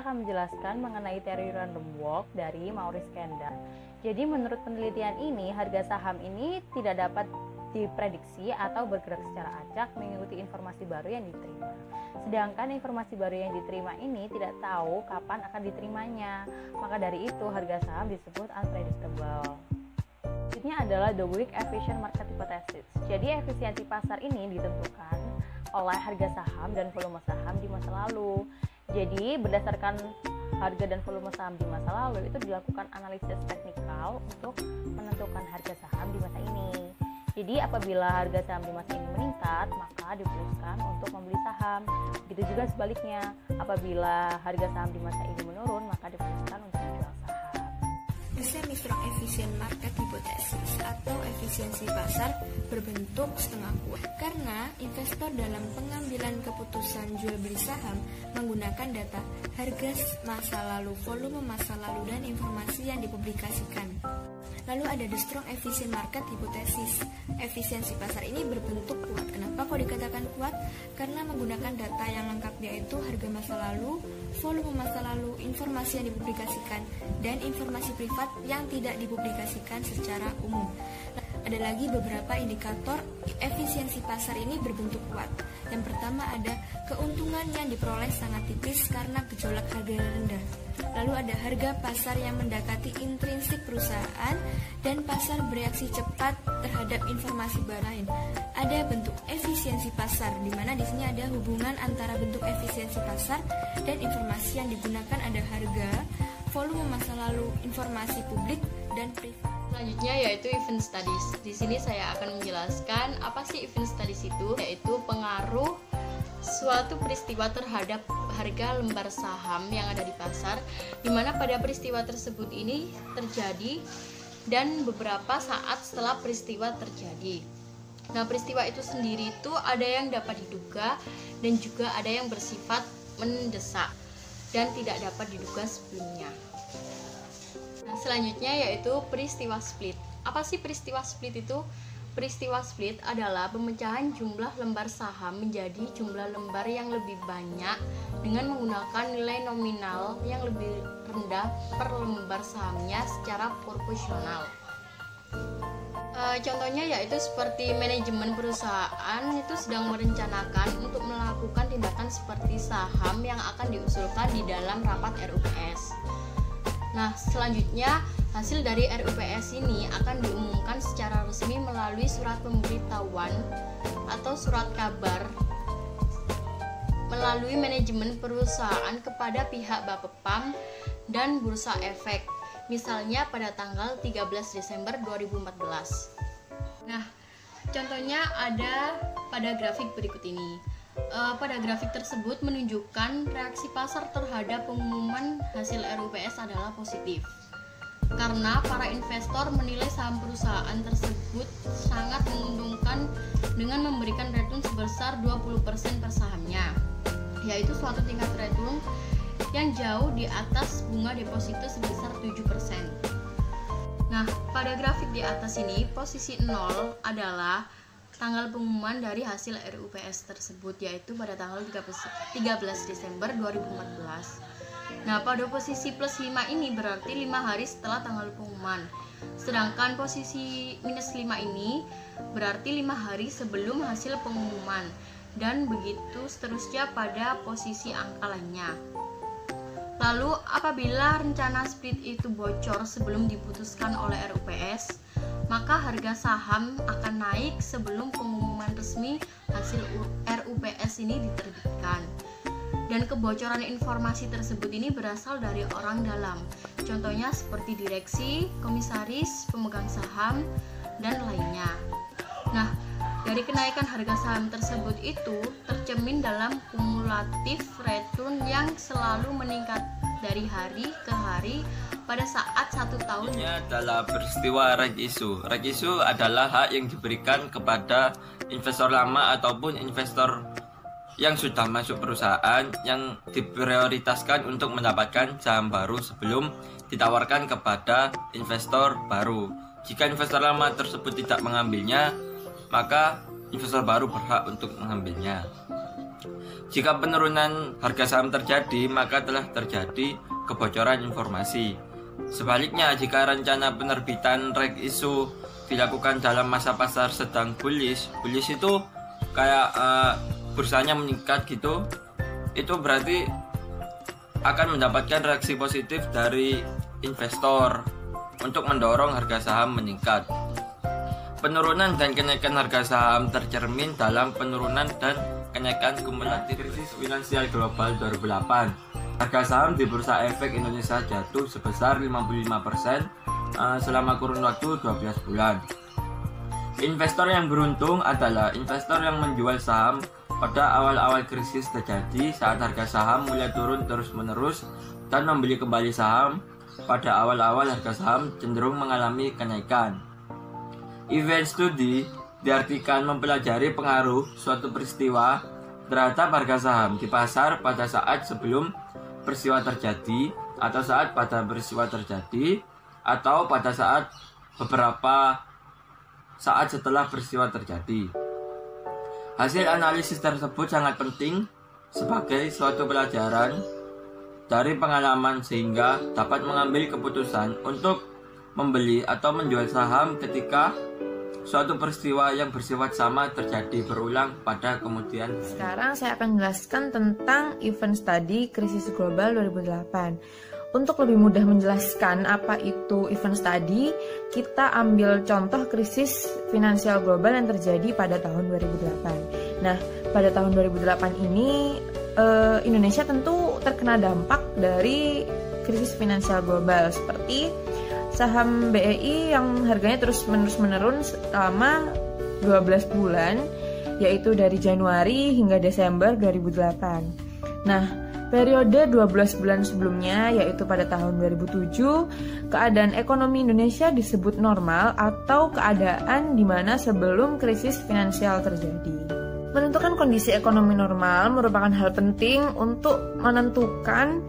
akan menjelaskan mengenai teori random walk dari Maurice Kenda. Jadi menurut penelitian ini, harga saham ini tidak dapat diprediksi atau bergerak secara acak mengikuti informasi baru yang diterima. Sedangkan informasi baru yang diterima ini tidak tahu kapan akan diterimanya. Maka dari itu harga saham disebut unpredictable. Selanjutnya adalah the weak efficient market hypothesis. Jadi efisiensi pasar ini ditentukan oleh harga saham dan volume saham di masa lalu. Jadi berdasarkan harga dan volume saham di masa lalu itu dilakukan analisis teknikal untuk menentukan harga saham di masa ini. Jadi apabila harga saham di masa ini meningkat, maka diputuskan untuk membeli saham. Begitu juga sebaliknya, apabila harga saham di masa ini menurun, maka diputuskan untuk menjual saham. Semi-strong efficient market hypothesis atau efisiensi pasar berbentuk setengah kuat karena investor dalam pengambilan keputusan jual beli saham menggunakan data harga masa lalu, volume masa lalu, dan informasi yang dipublikasikan. Lalu ada the strong efficient market hypothesis. Efisiensi pasar ini berbentuk kuat. Kenapa kok dikatakan kuat? Karena menggunakan data yang lengkap, yaitu harga masa lalu, volume masa lalu, informasi yang dipublikasikan, dan informasi privat yang tidak dipublikasikan secara umum. Ada lagi beberapa indikator efisiensi pasar ini berbentuk kuat. Yang pertama ada keuntungan yang diperoleh sangat tipis karena gejolak harga yang rendah. Lalu ada harga pasar yang mendekati intrinsik perusahaan dan pasar bereaksi cepat terhadap informasi baru lain. Ada bentuk efisiensi pasar, di mana di sini ada hubungan antara bentuk efisiensi pasar dan informasi yang digunakan, ada harga, volume masa lalu, informasi publik, dan privat. Selanjutnya yaitu event studies. Di sini saya akan menjelaskan apa sih event studies itu, yaitu pengaruh suatu peristiwa terhadap harga lembar saham yang ada di pasar, di mana pada peristiwa tersebut ini terjadi dan beberapa saat setelah peristiwa terjadi. Nah, peristiwa itu sendiri itu ada yang dapat diduga dan juga ada yang bersifat mendesak dan tidak dapat diduga sebelumnya. Nah, selanjutnya yaitu peristiwa split. Apa sih peristiwa split itu? Peristiwa split adalah pemecahan jumlah lembar saham menjadi jumlah lembar yang lebih banyak dengan menggunakan nilai nominal yang lebih rendah per lembar sahamnya secara proporsional. Contohnya yaitu seperti manajemen perusahaan itu sedang merencanakan untuk melakukan tindakan seperti saham yang akan diusulkan di dalam rapat RUPS. Nah, selanjutnya hasil dari RUPS ini akan diumumkan secara resmi melalui surat pemberitahuan atau surat kabar melalui manajemen perusahaan kepada pihak Bapepam dan Bursa Efek, misalnya pada tanggal 13 Desember 2014. Nah, contohnya ada pada grafik berikut ini. Pada grafik tersebut menunjukkan reaksi pasar terhadap pengumuman hasil RUPS adalah positif karena para investor menilai saham perusahaan tersebut sangat menguntungkan dengan memberikan return sebesar 20% per sahamnya, yaitu suatu tingkat return yang jauh di atas bunga deposito sebesar 7%. Nah, pada grafik di atas ini posisi 0 adalah tanggal pengumuman dari hasil RUPS tersebut, yaitu pada tanggal 13 Desember 2014. Nah, pada posisi plus 5 ini berarti 5 hari setelah tanggal pengumuman. Sedangkan posisi minus 5 ini berarti 5 hari sebelum hasil pengumuman. Dan begitu seterusnya pada posisi angka lainnya. Lalu, apabila rencana split itu bocor sebelum diputuskan oleh RUPS, maka harga saham akan naik sebelum pengumuman resmi hasil RUPS ini diterbitkan. Dan kebocoran informasi tersebut ini berasal dari orang dalam, contohnya seperti direksi, komisaris, pemegang saham, dan lainnya. Nah, dari kenaikan harga saham tersebut itu tercermin dalam kumulatif return yang selalu meningkat dari hari ke hari pada saat 1 tahun. Ini adalah peristiwa right issue. Right issue adalah hak yang diberikan kepada investor lama ataupun investor yang sudah masuk perusahaan yang diprioritaskan untuk mendapatkan saham baru sebelum ditawarkan kepada investor baru. Jika investor lama tersebut tidak mengambilnya, maka investor baru berhak untuk mengambilnya. Jika penurunan harga saham terjadi, maka telah terjadi kebocoran informasi. Sebaliknya, jika rencana penerbitan reg issue dilakukan dalam masa pasar sedang bullish itu kayak bursanya meningkat gitu, itu berarti akan mendapatkan reaksi positif dari investor untuk mendorong harga saham meningkat. Penurunan dan kenaikan harga saham tercermin dalam penurunan dan kenaikan kumulatif krisis finansial global 2008. Harga saham di Bursa Efek Indonesia jatuh sebesar 55% selama kurun waktu 12 bulan. Investor yang beruntung adalah investor yang menjual saham pada awal-awal krisis terjadi saat harga saham mulai turun terus-menerus dan membeli kembali saham pada awal-awal harga saham cenderung mengalami kenaikan. Event studi diartikan mempelajari pengaruh suatu peristiwa terhadap harga saham di pasar pada saat sebelum peristiwa terjadi, atau saat pada peristiwa terjadi, atau pada saat beberapa saat setelah peristiwa terjadi. Hasil analisis tersebut sangat penting sebagai suatu pelajaran dari pengalaman sehingga dapat mengambil keputusan untuk membeli atau menjual saham ketika suatu peristiwa yang bersifat sama terjadi berulang pada kemudian. Sekarang saya akan menjelaskan tentang event study krisis global 2008. Untuk lebih mudah menjelaskan apa itu event study, kita ambil contoh krisis finansial global yang terjadi pada tahun 2008. Nah, pada tahun 2008 ini Indonesia tentu terkena dampak dari krisis finansial global, seperti saham BEI yang harganya terus menurun selama 12 bulan, yaitu dari Januari hingga Desember 2008. Nah, periode 12 bulan sebelumnya, yaitu pada tahun 2007, keadaan ekonomi Indonesia disebut normal atau keadaan di mana sebelum krisis finansial terjadi. Menentukan kondisi ekonomi normal merupakan hal penting untuk menentukan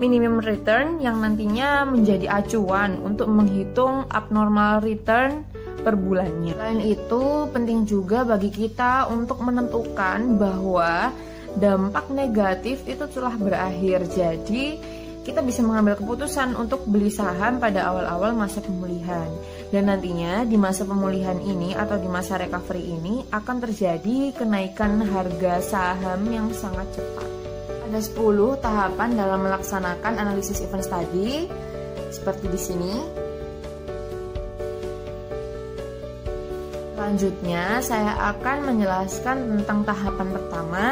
minimum return yang nantinya menjadi acuan untuk menghitung abnormal return per bulannya. Selain itu, penting juga bagi kita untuk menentukan bahwa dampak negatif itu telah berakhir. Jadi, kita bisa mengambil keputusan untuk beli saham pada awal-awal masa pemulihan. Dan nantinya di masa pemulihan ini atau di masa recovery ini akan terjadi kenaikan harga saham yang sangat cepat. Ada 10 tahapan dalam melaksanakan analisis event study seperti di sini. Selanjutnya, saya akan menjelaskan tentang tahapan pertama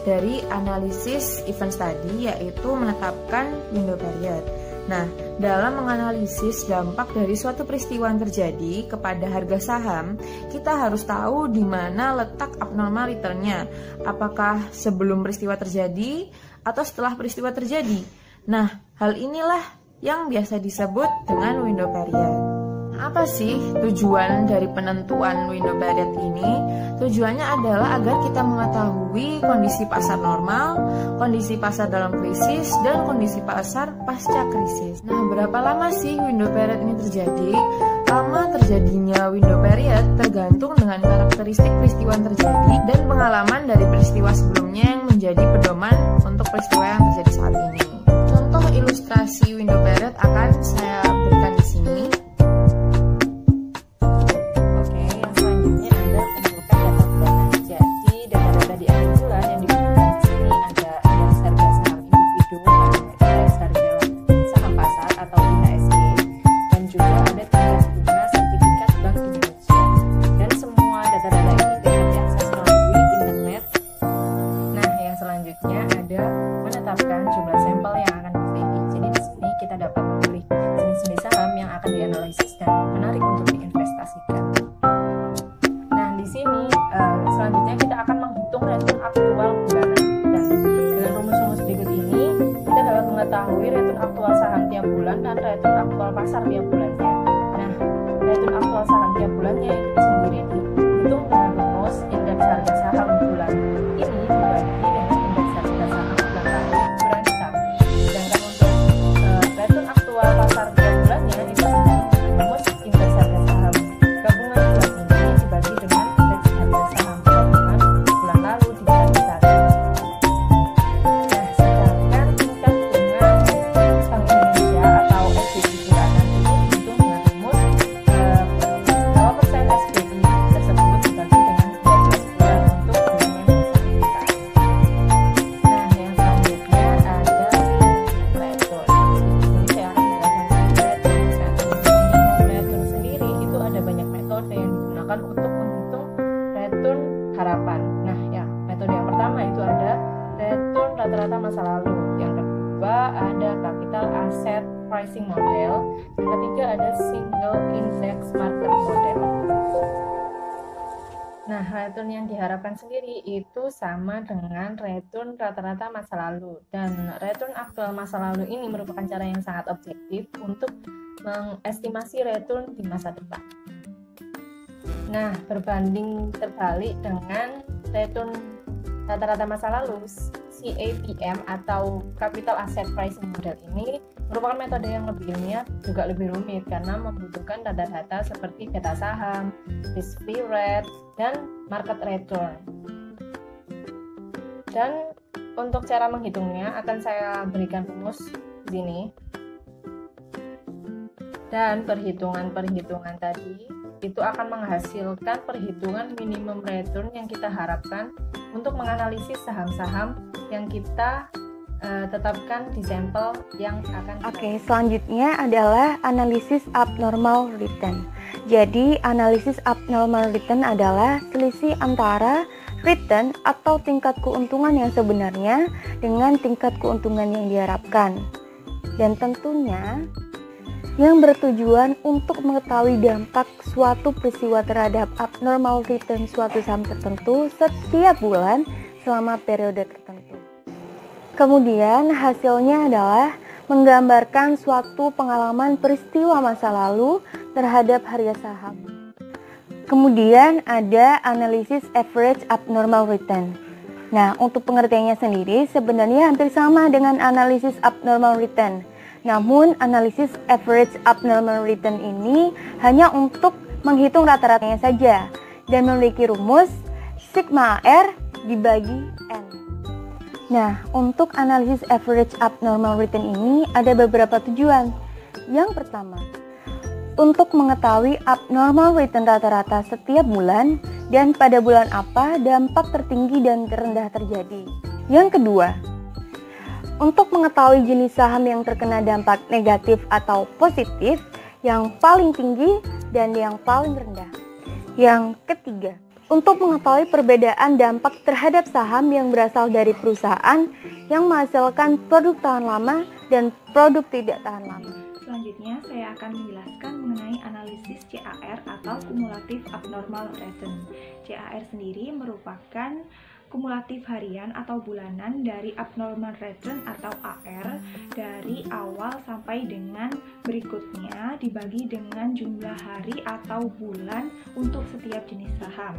dari analisis event study, yaitu menetapkan window period. Nah, dalam menganalisis dampak dari suatu peristiwa yang terjadi kepada harga saham, kita harus tahu di mana letak abnormal return-nya. Apakah sebelum peristiwa terjadi atau setelah peristiwa terjadi? Nah, hal inilah yang biasa disebut dengan window period. Apa sih tujuan dari penentuan window period ini? Tujuannya adalah agar kita mengetahui kondisi pasar normal, kondisi pasar dalam krisis, dan kondisi pasar pasca krisis. Nah, berapa lama sih window period ini terjadi? Lama terjadinya window period tergantung dengan karakteristik peristiwa yang terjadi dan pengalaman dari peristiwa sebelumnya yang menjadi pedoman untuk peristiwa yang terjadi saat ini. Contoh ilustrasi window period akan saya berikan di sini. masa lalu. Yang kedua ada capital asset pricing model. Yang ketiga ada single index market model. Nah, return yang diharapkan sendiri itu sama dengan return rata-rata masa lalu, dan return aktual masa lalu ini merupakan cara yang sangat objektif untuk mengestimasi return di masa depan. Nah, berbanding terbalik dengan return rata-rata masa lalu, CAPM atau Capital Asset Pricing Model ini merupakan metode yang lebih ilmiah, juga lebih rumit karena membutuhkan data-data seperti beta saham, risk-free rate, dan market return. Dan untuk cara menghitungnya akan saya berikan rumus di sini. Dan perhitungan-perhitungan tadi itu akan menghasilkan perhitungan minimum return yang kita harapkan untuk menganalisis saham-saham yang kita tetapkan di sampel yang akan Oke, selanjutnya adalah analisis abnormal return. Jadi, analisis abnormal return adalah selisih antara return atau tingkat keuntungan yang sebenarnya dengan tingkat keuntungan yang diharapkan. Dan tentunya yang bertujuan untuk mengetahui dampak suatu peristiwa terhadap abnormal return suatu saham tertentu setiap bulan selama periode tertentu. Kemudian hasilnya adalah menggambarkan suatu pengalaman peristiwa masa lalu terhadap harga saham. Kemudian ada analisis average abnormal return. Nah, untuk pengertiannya sendiri sebenarnya hampir sama dengan analisis abnormal return. Namun, analisis average abnormal return ini hanya untuk menghitung rata-ratanya saja dan memiliki rumus sigma AR dibagi N. Nah, untuk analisis average abnormal return ini ada beberapa tujuan. Yang pertama, untuk mengetahui abnormal return rata-rata setiap bulan dan pada bulan apa dampak tertinggi dan terendah terjadi. Yang kedua, untuk mengetahui jenis saham yang terkena dampak negatif atau positif yang paling tinggi dan yang paling rendah. Yang ketiga, untuk mengetahui perbedaan dampak terhadap saham yang berasal dari perusahaan yang menghasilkan produk tahan lama dan produk tidak tahan lama. Selanjutnya, saya akan menjelaskan mengenai analisis CAR atau Cumulative Abnormal Return. CAR sendiri merupakan kumulatif harian atau bulanan dari abnormal return atau AR dari awal sampai dengan berikutnya dibagi dengan jumlah hari atau bulan untuk setiap jenis saham.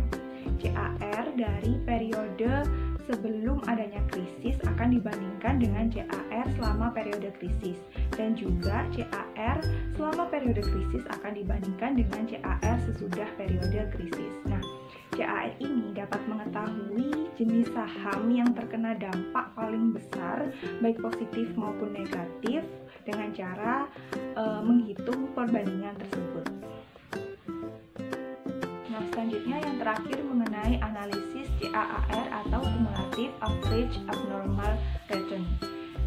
CAR dari periode sebelum adanya krisis akan dibandingkan dengan CAR selama periode krisis, dan juga CAR selama periode krisis akan dibandingkan dengan CAR sesudah periode krisis. Nah, CAR ini dapat mengetahui jenis saham yang terkena dampak paling besar baik positif maupun negatif dengan cara menghitung perbandingan tersebut. Nah, selanjutnya yang terakhir mengenai analisis CAR atau Cumulative Average Abnormal Return.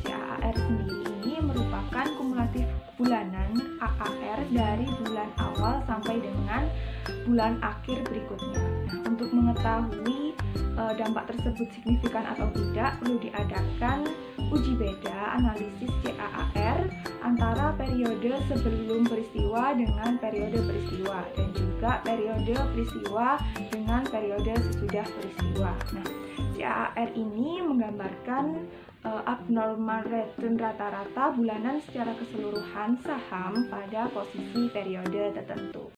CAR sendiri ini merupakan kumulatif bulanan AAR dari bulan awal sampai dengan bulan akhir berikutnya. Nah, untuk mengetahui dampak tersebut signifikan atau tidak, perlu diadakan uji beda analisis CAR antara periode sebelum peristiwa dengan periode peristiwa, dan juga periode peristiwa dengan periode sesudah peristiwa. Nah, CAR ini menggambarkan abnormal return rata-rata bulanan secara keseluruhan saham pada posisi periode tertentu.